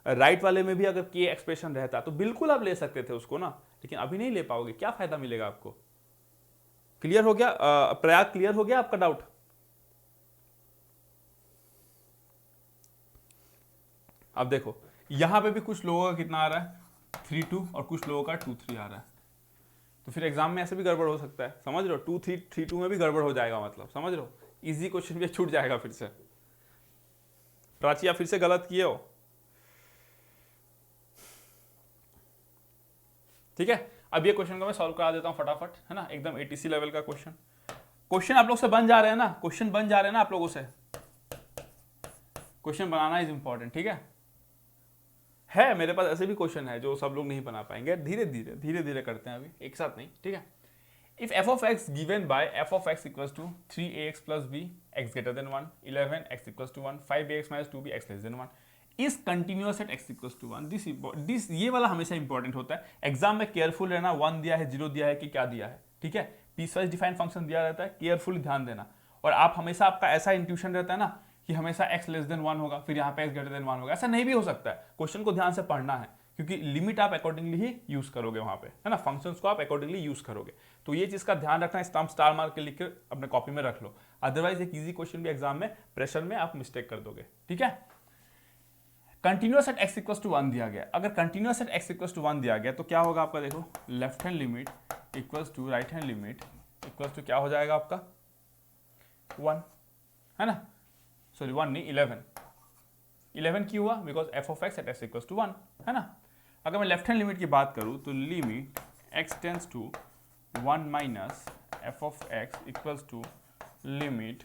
राइट वाले में भी अगर के एक्सप्रेशन रहता तो बिल्कुल आप ले सकते थे उसको ना, लेकिन अभी नहीं ले पाओगे, क्या फायदा मिलेगा आपको। क्लियर हो गया प्रयाग, क्लियर हो गया आपका डाउट। अब देखो यहां पे भी कुछ लोगों का कितना आ रहा है 3-2 और कुछ लोगों का 2-3 आ रहा है, तो फिर एग्जाम में ऐसे भी गड़बड़ हो सकता है, समझ रहे हो, 2-3 3-2 में भी गड़बड़ हो जाएगा, मतलब समझ रहे हो, इजी क्वेश्चन भी छूट जाएगा फिर से। प्राची आप फिर से गलत किए हो, ठीक है। अब ये क्वेश्चन को मैं सॉल्व करा देता हूं फटाफट, है ना, एकदम एटीसी लेवल का क्वेश्चन आप लोग से बन जा रहे हैं ना, क्वेश्चन बन जा रहे हैं ना आप लोगों से, क्वेश्चन बनाना इज इंपॉर्टेंट, ठीक है मेरे पास ऐसे भी क्वेश्चन है जो सब लोग नहीं बना पाएंगे, धीरे धीरे करते हैं, अभी एक साथ नहीं, ठीक है। If f(x) given by f(x) = 3ax + b, x > 1, 11 x = 1, 5ax - 2b, x < 1 is continuous at x = 1। This ये वाला हमेशा इंपॉर्टेंट होता है, एग्जाम में केयरफुल रहना, 1 दिया है 0 दिया है कि क्या दिया है, ठीक है, पीसवाइज डिफाइंड फंक्शन दिया रहता है, केयरफुली ध्यान देना, और आप हमेशा आपका ऐसा इंट्यूशन रहता है ना कि हमेशा x < 1 होगा, फिर यहाँ पे x > 1 होगा, ऐसा नहीं भी हो सकता है, क्वेश्चन को ध्यान से पढ़ना है, क्योंकि लिमिट आप अकॉर्डिंगली ही यूज करोगे वहां पे, है ना, फंक्शंस को आप अकॉर्डिंगली यूज करोगे, तो ये चीज का ध्यान रखना, स्टार मार्क के लिख के अपने कॉपी में रख लो, अदरवाइज एक इजी क्वेश्चन भी एग्जाम में प्रेशर में आप मिस्टेक कर दोगे, ठीक है। कंटिन्यूअस एट x = 1 दिया गया, अगर कंटिन्यूअस एट x = 1 दिया गया तो क्या होगा आपका, देखो left hand limit equals to right hand limit equals to क्या हो जाएगा आपका 1, है ना, सॉरी 1 नहीं 11 क्यों हुआ, बिकॉज f(x) एट x = 1, है ना। अगर मैं लेफ्ट हैंड लिमिट की बात करूं तो limit x tends to 1 minus f(x) equals to limit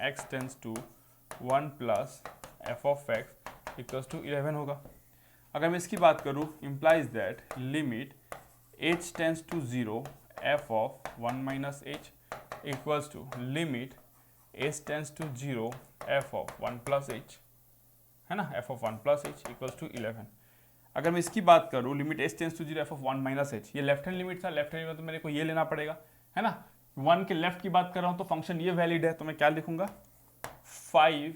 x tends to 1 plus f(x) equals to 11 होगा। अगर मैं इसकी बात करूँ, implies that limit h tends to 0 f of 1 minus h equals to limit h tends to 0 f of 1 plus h, है ना, f of 1 plus h equals to 11। अगर मैं इसकी बात करूँ, limit h tends to 0 f of 1 minus h, ये left hand limit था, left hand में तो मेरे को ये लेना पड़ेगा, है ना। 1 के लेफ्ट की बात कर रहा हूँ तो फंक्शन ये वैलिड है, तो मैं क्या लिखूंगा 5,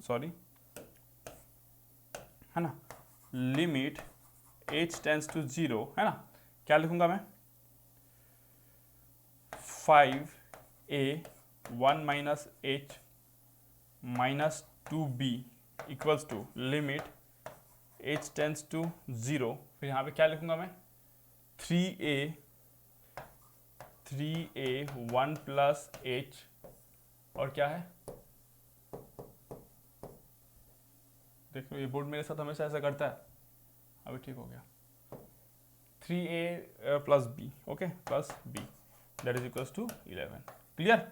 सॉरी, है ना, लिमिट h टेंस टू 0, है ना, क्या लिखूंगा मैं 5a 1 minus h minus 2b equals to limit h tends to 0, फिर यहाँ पे क्या लिखूंगा मैं 3a 1 प्लस h, और क्या है, देखो ये बोर्ड मेरे साथ हमेशा ऐसा करता है, अभी ठीक हो गया, 3a plus b, okay, plus b that is equals to 11। Clear?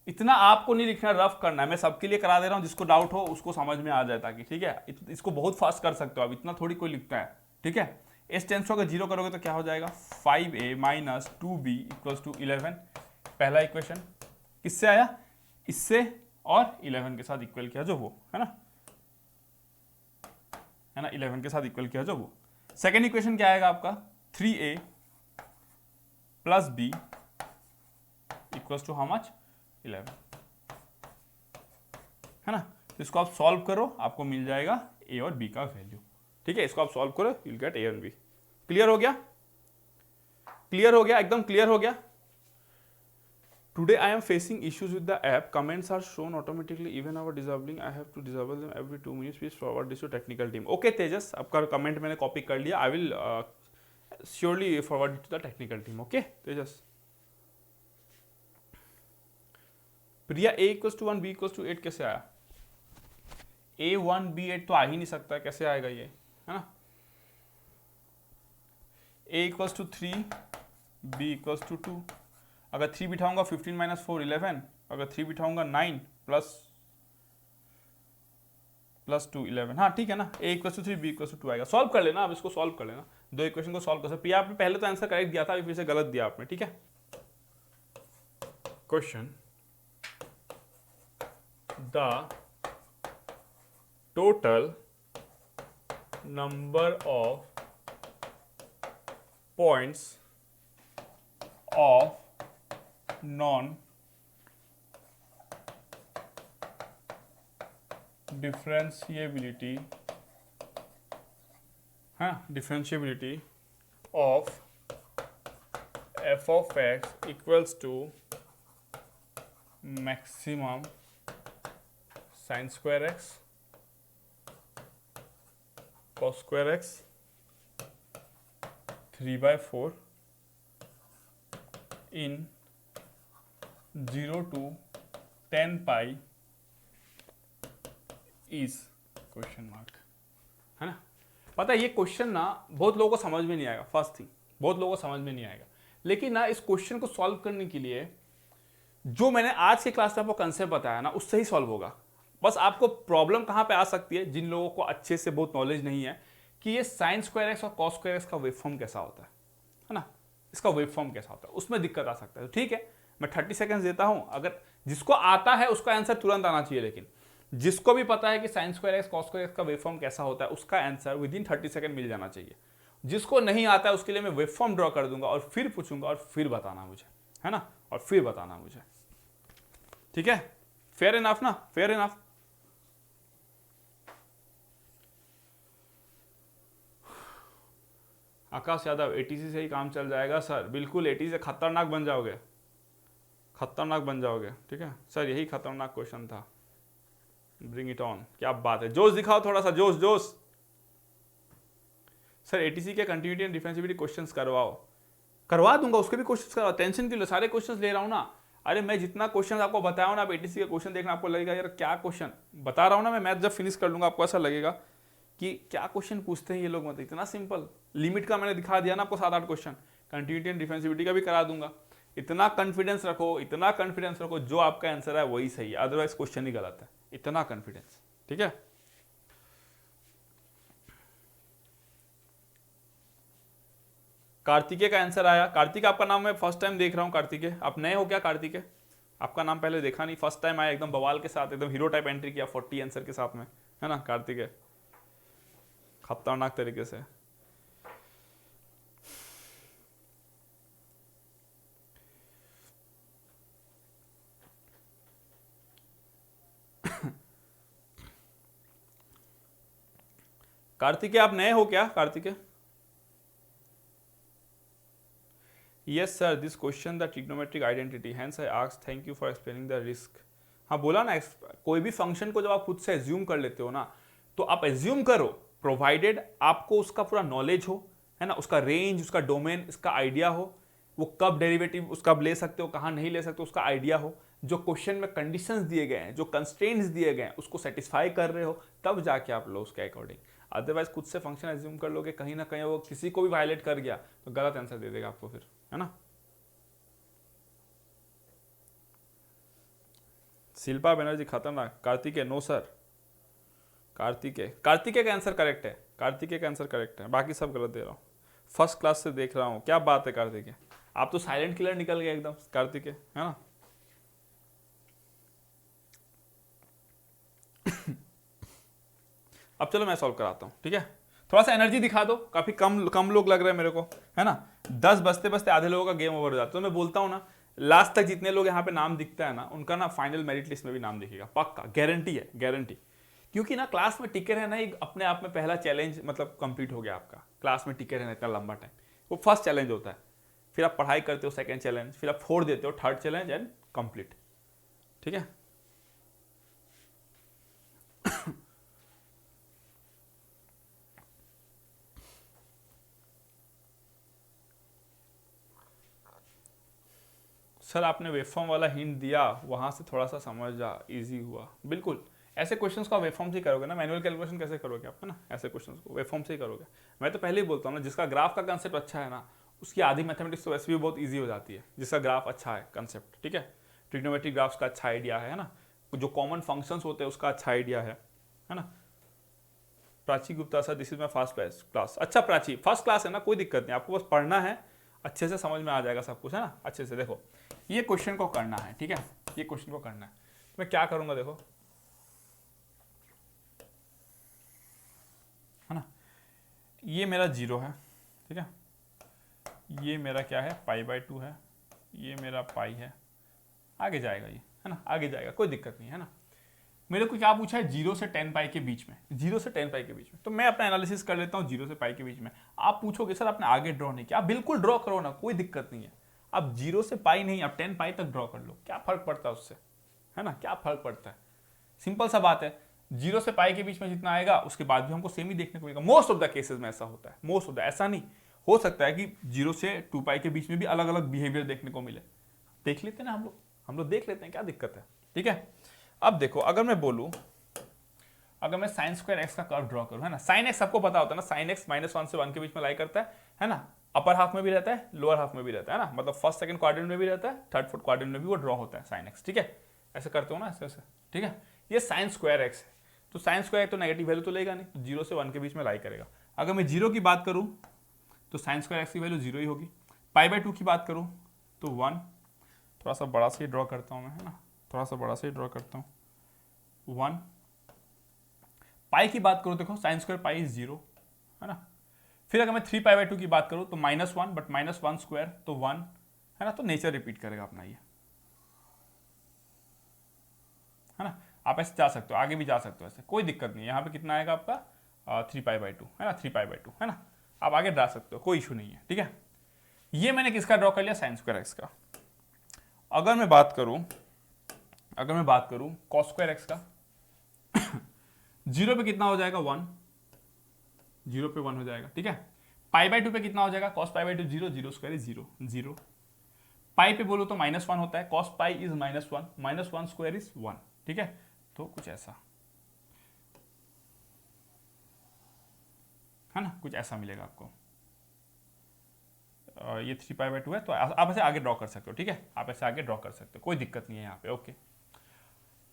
इतना आपको नहीं लिखना, रफ करना है, मैं सबके लिए करा दे रहा हूँ, जिसको डाउट हो उसको समझ में आ जाए ताकि, ठीक है, इसको बहुत फास्ट कर सकते हो आप, इतना थोड़ी कोई लिखता है, ठीक है। एस टेंस को अगर 0 करोगे तो क्या हो जाएगा 5a minus 2b equals to 11। पहला इक्वेशन किससे आया, इससे और 11 के साथ इक्वल किया जो वो, है ना, 11 के साथ इक्वल किया जो वो। सेकेंड इक्वेशन क्या आएगा आपका 3a plus b equals to how much 11, है ना। इसको आप सॉल्व करो, आपको मिल जाएगा a और b का वैल्यू, ठीक है। इसको आप सॉल्व करो, यू विल गेट a और b। क्लियर हो गया? क्लियर हो गया, एकदम क्लियर हो गया। Today I am facing issues with the app. Comments are shown automatically even after disabling. I have to disable them every 2 minutes. Please forward this to technical team. Okay तेजस, आपका comment मैंने copy कर लिया। I will surely forward it to the technical team. Okay Tejas. Priya a equals to 1 b equals to 8 कैसे आया? a 1 b 8 तो आ ही नहीं सकता, कैसे आएगा ये, है ना। a equals to 3 b equals to 2, अगर 3 बिठाऊंगा 15 माइनस 4 11, अगर 3 बिठाऊंगा 9 प्लस 2 11, हाँ ठीक है ना। a equal to 3 b equal to 2 आएगा। सॉल्व कर लेना, अब इसको सॉल्व कर लेना, दो इक्वेशन को सॉल्व कर सकते। आपने पहले तो आंसर करेक्ट दिया था, अभी फिर से गलत दिया आपने, ठीक है। Question, the total number of points of non differentiability, हाँ, differentiability of f of x equals to maximum sin square x cos square x 3/4 in 0 to 10 pi is question mark, है ना। पता है ये क्वेश्चन ना बहुत लोगों को समझ में नहीं आएगा, फर्स्ट थिंग बहुत लोगों को समझ में नहीं आएगा, लेकिन ना इस क्वेश्चन को सॉल्व करने के लिए जो मैंने आज के क्लास में आपको कंसेप्ट बताया ना उससे ही सॉल्व होगा। बस आपको प्रॉब्लम कहाँ पे आ सकती है, जिन लोगों को अच्छे से बहुत नॉलेज नहीं है कि ये साइन स्क्वायर एक्स और कॉस स्क्वायर एक्स का वेव फॉर्म कैसा होता है ना, इसका वेव फॉर्म कैसा होता है, उसमें दिक्कत आ सकता है। तो ठीक है, मैं 30 सेकंड्स देता हूं, अगर जिसको आता है उसका आंसर तुरंत आना चाहिए, लेकिन जिसको भी पता है कि sine square x cos square x का वेवफॉर्म कैसा होता है उसका आंसर विद इन 30 सेकंड मिल जाना चाहिए। जिसको नहीं आता है उसके लिए मैं वेवफॉर्म ड्रॉ कर दूंगा और फिर पूछूंगा और फिर बताना मुझे, है ना, और फिर बताना मुझे, ठीक है। फेयर इनफ ना, फेयर इनफ। आकाश यादव, एटीसी से ही काम चल जाएगा सर। बिल्कुल, एटीसी से खतरनाक बन जाओगे, खतरनाक बन जाओगे, ठीक है सर, यही खतरनाक क्वेश्चन था। ब्रिंग इट ऑन, क्या बात है, जोश दिखाओ थोड़ा सा, जोश जोश। सर एटीसी के कंटिन्यूटी एंड डिफरेंशिएबिलिटी क्वेश्चंस करवाओ, करवा दूंगा, उसके भी क्वेश्चंस करवाओ, टेंशन क्यों, सारे क्वेश्चंस ले रहा हूं ना। अरे मैं जितना क्वेश्चन आपको बताया ना, आप एटीसी के क्वेश्चन देखना, आपको लगेगा यार क्या क्वेश्चन बता रहा हूं ना मैं, मैथ जब फिनिश कर लूंगा आपको ऐसा लगेगा कि क्या क्वेश्चन पूछते हैं ये लोग, मतलब इतना सिंपल। लिमिट का मैंने दिखा दिया ना आपको 7-8 क्वेश्चन, कंटिन्यूटी एंड डिफरेंशिएबिलिटी का भी करा दूंगा। इतना कॉन्फिडेंस रखो, इतना कॉन्फिडेंस रखो, जो आपका आंसर है वही सही है, अदरवाइज क्वेश्चन ही गलत है, इतना कॉन्फिडेंस, ठीक है। कार्तिकेय का आंसर आया। कार्तिक आपका नाम मैं फर्स्ट टाइम देख रहा हूँ। कार्तिकेय आप नए हो क्या? कार्तिकेय आपका नाम पहले देखा नहीं, फर्स्ट टाइम आया, एकदम बवाल के साथ, एकदम हीरो टाइप एंट्री किया 40 आंसर के साथ में, है ना? कार्तिकेय खतरनाक तरीके से। कार्तिकेय आप नए हो क्या? Kartikeya yes sir, this question the trigonometric identity, hence I asked, thank you for explaining the risk. हाँ बोला ना, कोई भी फंक्शन को जब आप खुद से एज्यूम कर लेते हो ना, तो आप एज्यूम करो प्रोवाइडेड आपको उसका पूरा नॉलेज हो, है ना, उसका रेंज, उसका डोमेन, इसका आइडिया हो, वो कब डेरिवेटिव उसका ले सकते हो, कहाँ नहीं ले सकते हो, उसका आइडिया हो, जो क्वेश्चन में कंडीशंस दिए गए हैं, जो कंस्ट्रेंट्स दिए गए हैं, उसको सेटिस्फाई कर रहे हो, तब जाके आप लो उसके अकॉर्डिंग। अदरवाइज खुद से फंक्शन एज्यूम कर लोगे, कहीं ना कहीं वो किसी को भी वायलेट कर गया तो गलत आंसर दे देगा आपको फिर, है ना? शिल्पा बनर्जी खतरनाक। कार्तिकेय नो सर, कार्तिकेय का आंसर करेक्ट है, कार्तिकेय का आंसर करेक्ट है, बाकी सब गलत दे रहा हूँ। फर्स्ट क्लास से देख रहा हूँ, क्या बात है कार्तिकेय, आप तो साइलेंट किलर निकल गए एकदम कार्तिकेय, है ना? अब चलो मैं सॉल्व कराता हूँ, ठीक है? थोड़ा सा एनर्जी दिखा दो, काफी कम लोग लग रहे हैं मेरे को, है ना? 10 बजते बजते आधे लोगों का गेम ओवर हो जाता है। तो मैं बोलता हूँ ना, लास्ट तक जितने लोग यहाँ पे नाम दिखता है ना, उनका ना फाइनल मेरिट लिस्ट में भी नाम दिखेगा, पक्का, गारंटी है, गारंटी। क्योंकि ना क्लास में टिके रहना एक अपने आप में पहला चैलेंज मतलब कंप्लीट हो गया आपका। क्लास में टिके रहना इतना लंबा टाइम, वो फर्स्ट चैलेंज होता है। फिर आप पढ़ाई करते हो, सेकंड चैलेंज, फिर आप फोड़ देते हो, थर्ड चैलेंज एंड कंप्लीट, ठीक है? सर आपने वेवफॉर्म वाला हिंट दिया, वहां से थोड़ा सा समझा, इजी हुआ। बिल्कुल, ऐसे क्वेश्चंस को आप वेवफॉर्म से ही करोगे ना, मैनुअल कैलकुलेशन कैसे करोगे आप, है ना? ऐसे क्वेश्चंस को वेवफॉर्म से ही करोगे। मैं तो पहले ही बोलता हूँ ना, जिसका ग्राफ का कंसेप्ट अच्छा है ना, उसकी आधी मैथमेटिक्स तो वैसे भी बहुत ईजी हो जाती है, जिसका ग्राफ अच्छा है कंसेप्ट, ठीक है? ट्रिग्नोमेट्रिक ग्राफ्स का अच्छा आइडिया है ना, जो कॉमन फंक्शंस होते हैं उसका अच्छा आइडिया है ना? Prachi Gupta sir, this is my first class. अच्छा प्राची, फर्स्ट क्लास है ना, कोई दिक्कत नहीं, आपको बस पढ़ना है, अच्छे से समझ में आ जाएगा सब कुछ, है ना? अच्छे से देखो, ये क्वेश्चन को करना है, ठीक है? ये क्वेश्चन को करना है, मैं क्या करूंगा देखो, है ना? ये मेरा 0 है, ठीक है? ये मेरा क्या है, π/2 है, ये मेरा पाई है, आगे जाएगा ये, है ना? आगे जाएगा, कोई दिक्कत नहीं है ना? मेरे को क्या पूछा है, 0 से 10 पाई के बीच में, 0 से 10 पाई के बीच में, तो मैं अपना एनालिसिस कर लेता हूँ 0 से पाई के बीच में। आप पूछोगे सर आपने आगे ड्रॉ नहीं किया, आप बिल्कुल ड्रॉ करो ना, कोई दिक्कत नहीं है। आप 0 से पाई नहीं, आप 10 पाई तक ड्रॉ कर लो, क्या फर्क पड़ता है उससे, है ना? क्या फर्क पड़ता है? सिंपल सा बात है, 0 से पाई के बीच में जितना आएगा उसके बाद भी हमको सेम ही देखने को मिलेगा। मोस्ट ऑफ द केसेस में ऐसा होता है, मोस्ट ऑफ द, ऐसा नहीं हो सकता है कि 0 से 2 पाई के बीच में भी अलग अलग बिहेवियर देखने को मिले। देख लेते हैं ना हम लोग देख लेते हैं, क्या दिक्कत है, ठीक है? अब देखो, अगर मैं बोलूं, अगर मैं साइन स्क्वायर एक्स का कर्व ड्रॉ करूं, है ना? साइन एक्स सबको पता होता है ना, साइन एक्स -1 से 1 के बीच में लाई करता है ना? अपर हाफ में भी रहता है, लोअर हाफ में भी रहता है ना, मतलब फर्स्ट सेकंड क्वाड्रेंट में भी रहता है, थर्ड फोर्थ क्वाड्रेंट में भी वो ड्रॉ होता है साइन एक्स, ठीक है? ऐसे करते हो ना, ऐसे ऐसे, ठीक है? ये साइन स्क्वायर एक्स है, तो साइन स्क्वायर तो नेगेटिव वैल्यू तो लेगा नहीं, तो 0 से 1 के बीच में लाई करेगा। अगर मैं 0 की बात करूं तो साइन स्क्वायर एक्स की वैल्यू 0 ही होगी। π/2 की बात करूं तो 1, थोड़ा सा बड़ा से ही ड्रॉ करता हूं मैं, है ना? थोड़ा सा बड़ा से ही ड्रॉ करता हूं, 1। पाई की बात करूं, देखो साइन स्क्वायर पाई इज 0, है ना? फिर अगर मैं 3π/2 की बात करूं तो -1, बट -1 स्क्वायर तो 1, है ना? तो नेचर रिपीट करेगा अपना ये, है ना? आप ऐसे जा सकते हो, आगे भी जा सकते हो, ऐसे कोई दिक्कत नहीं है। यहाँ पे कितना आएगा आपका 3π/2, है ना? 3π/2, है ना? आप आगे ड्रा सकते हो, कोई इशू नहीं है, ठीक है? ये मैंने किसका ड्रॉ कर लिया, साइन स्क्वायर एक्स का। अगर मैं बात करूं कॉस स्क्वायर एक्स का 0 पे कितना हो जाएगा, 1, 0 पे 1 हो जाएगा, ठीक है? π/2 पे कितना हो जाएगा, cos π/2 0, 0 स्क्वायर इज 0, 0। पाई पे बोलो तो -1 होता है, cos pi is -1, -1 square is 1, ठीक है? तो कुछ ऐसा, है ना? कुछ ऐसा मिलेगा आपको। ये 3π/2 है, तो आप ऐसे आगे ड्रॉ कर सकते हो, ठीक है? आप ऐसे आगे ड्रॉ कर सकते हो, कोई दिक्कत नहीं है यहाँ पे, ओके?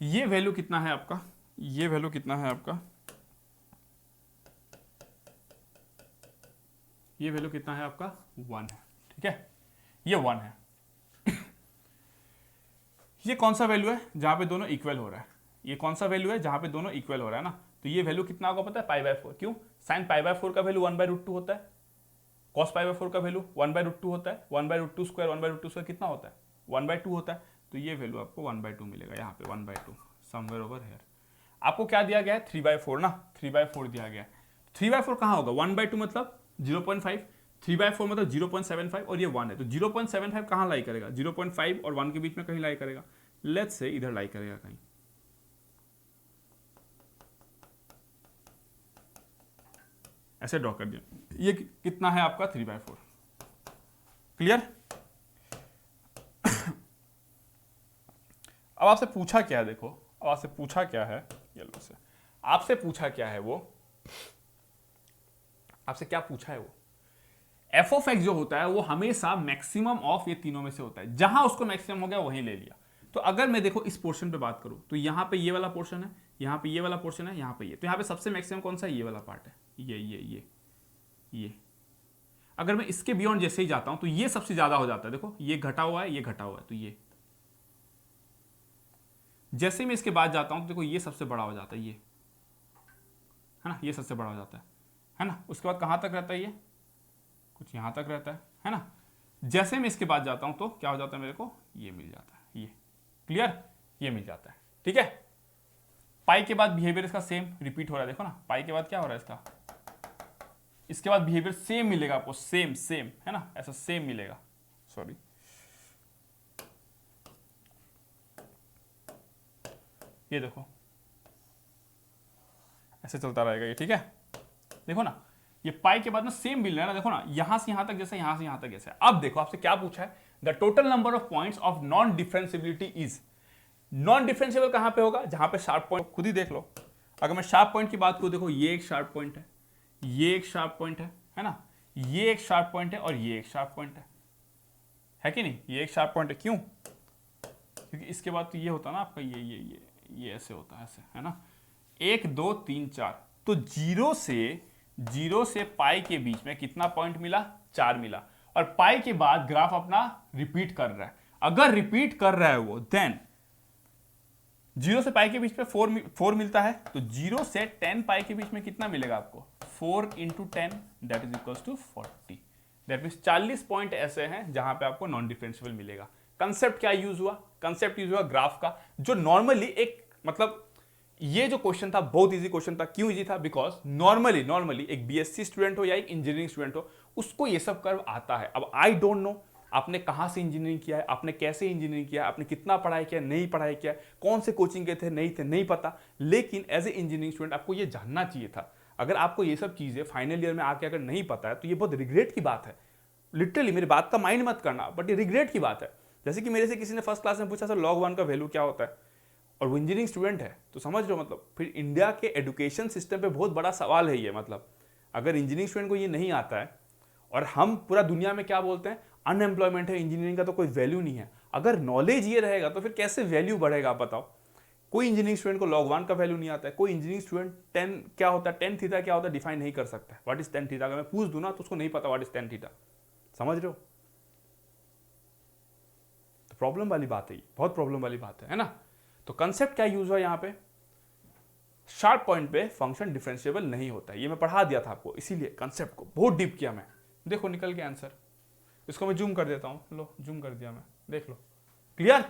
ये वैल्यू कितना है आपका, ये वैल्यू कितना है आपका, ये वैल्यू कितना है आपका 1 है, ठीक है, ये 1 है। ये कौन सा वैल्यू है जहां पे दोनों इक्वल हो रहा है, ये कौन सा वैल्यू है जहां पे दोनों इक्वल हो रहा है ना, तो ये वैल्यू कितना होगा पता है, π/4। क्यों, sin π/4 का वैल्यू 1/√2 होता है, cos π/4 का वैल्यू 1/√2 होता है, 1/√2 स्क्वायर 1/√2 स्क्वायर कितना होता है 1/2 होता है, तो ये वैल्यू आपको 1/2 मिलेगा, यहाँ पे 1/2 समवेयर ओवर हियर। आपको क्या दिया गया है 3/4 ना, 3/4 दिया गया है, 3/4 कहाँ होगा 1/2 मतलब 0.5, 3/4 मतलब 0.75 और ये 1 है, तो 0.75 कहाँ लाई करेगा, 0.5 और 1 के बीच में कहीं लाई करेगा, लेट्स से इधर लाई करेगा कहीं, ऐसे ड्रॉ कर दिया। ये कितना है आपका 3/4, क्लियर। अब आपसे पूछा क्या है, देखो अब आपसे पूछा क्या है, येलो से आपसे पूछा क्या है, वो आपसे क्या पूछा है, वो एफ ऑफ एक्स जो होता है वो हमेशा मैक्सिमम ऑफ ये तीनों में से होता है, जहां उसको मैक्सिमम हो गया वहीं ले लिया। तो अगर मैं देखो इस पोर्शन पे बात करूं तो यहां पे ये वाला पोर्शन है, यहां पे ये वाला पोर्शन है, यहां पे ये, तो यहां पे सबसे मैक्सिमम कौन सा है, ये वाला पार्ट है, ये। अगर मैं इसके बियॉन्ड जैसे ही जाता हूं तो ये सबसे ज्यादा हो जाता है, देखो ये घटा हुआ है, ये घटा हुआ है, तो ये जैसे मैं इसके बाद जाता हूं तो देखो ये सबसे बड़ा हो जाता है, ये है ना, ये सबसे बड़ा हो जाता है ना। उसके बाद कहां तक रहता है, ये कुछ यहां तक रहता है ना। जैसे मैं इसके बाद जाता हूं तो क्या हो जाता है मेरे को, ये मिल जाता है, ये क्लियर, ये मिल जाता है, ठीक है। पाई के बाद बिहेवियर इसका सेम रिपीट हो रहा है, देखो ना पाई के बाद क्या हो रहा है इसका, इसके बाद बिहेवियर सेम मिलेगा आपको, सेम है ना, ऐसा सेम मिलेगा, सॉरी ये देखो ऐसे चलता रहेगा ये, ठीक है। देखो ना ये पाई के बाद में सेम मिल रहा है ना, देखो ना यहां से यहां तक जैसे, यहां से यहां तक जैसे। अब देखो आपसे क्या पूछा है, the total number of points of non differentiability is, non differentiable कहां पे होगा, जहां पे शार्प पॉइंट, खुद ही देख लो। अगर मैं शार्प पॉइंट की बात करूं, देखो ये एक शार्प पॉइंट है, ये एक शार्प पॉइंट है ना, ये एक शार्प पॉइंट है और ये एक शार्प पॉइंट है कि नहीं, ये एक शार्प पॉइंट है, क्यों, क्योंकि इसके बाद तो ये होता है ना आपका, ये ऐसे होता है, ऐसे है ना, 1 2 3 4, तो जीरो से पाई के बीच में कितना पॉइंट मिला, 4 मिला, और पाई के बाद ग्राफ अपना रिपीट कर रहा है। अगर रिपीट कर रहा है वो, देन 0 से पाई के बीच में 4 मिलता है, तो 0 से 10 पाई के बीच में कितना मिलेगा आपको, 4 × 10 that is equals to 40। That means 40 point ऐसे हैं जहां पे आपको नॉन डिफरेंशिएबल मिलेगा। कंसेप्ट क्या यूज हुआ, कंसेप्ट यूज हुआ ग्राफ का, जो नॉर्मली एक मतलब ये जो क्वेश्चन था बहुत इजी क्वेश्चन था। क्यों इजी था, बिकॉज नॉर्मली एक बीएससी स्टूडेंट हो या एक इंजीनियरिंग स्टूडेंट हो, उसको ये सब कर्व आता है। अब आई डोंट नो आपने कहां से इंजीनियरिंग किया है, आपने कैसे इंजीनियरिंग किया, आपने कितना पढ़ाई किया, नहीं पढ़ाई किया, कौन से कोचिंग के थे, नहीं पता, लेकिन एज ए इंजीनियरिंग स्टूडेंट आपको ये जानना चाहिए था। अगर आपको ये सब चीजें फाइनल ईयर में आके अगर नहीं पता है तो ये बहुत रिग्रेट की बात है। लिटरली मेरी बात का माइंड मत करना, बट ये रिग्रेट की बात है। जैसे कि मेरे से किसी ने फर्स्ट क्लास में पूछा सर log 1 का वैल्यू क्या होता है, और वो इंजीनियरिंग स्टूडेंट है, तो समझ रहे हो, मतलब फिर इंडिया के एजुकेशन सिस्टम पे बहुत बड़ा सवाल है ये। मतलब अगर इंजीनियरिंग स्टूडेंट को ये नहीं आता है, और हम पूरा दुनिया में क्या बोलते हैं, अनएम्प्लॉयमेंट है, इंजीनियरिंग का तो कोई वैल्यू नहीं है। अगर नॉलेज ये रहेगा तो फिर कैसे वैल्यू बढ़ेगा, आप बताओ। कोई इंजीनियरिंग स्टूडेंट को log 1 का वैल्यू नहीं आता है, कोई इंजीनियरिंग स्टूडेंट 10 क्या होता है, tan थीटा क्या होता है डिफाइन नहीं कर सकता है। व्हाट इज tan थीटा, अगर मैं पूछ दूं ना तो उसको नहीं पता व्हाट इज tan थीटा, समझ रहे हो। तो प्रॉब्लम वाली बात है, बहुत प्रॉब्लम वाली बात है ना। तो कंसेप्ट क्या यूज हुआ यहाँ पे, शार्प पॉइंट पे फंक्शन डिफरेंशिएबल नहीं होता है। ये मैं पढ़ा दिया था आपको, इसीलिए कंसेप्ट को बहुत डीप किया मैं। देखो निकल गया आंसर, इसको मैं जूम कर देता हूँ, लो जूम कर दिया मैं, देख लो, क्लियर।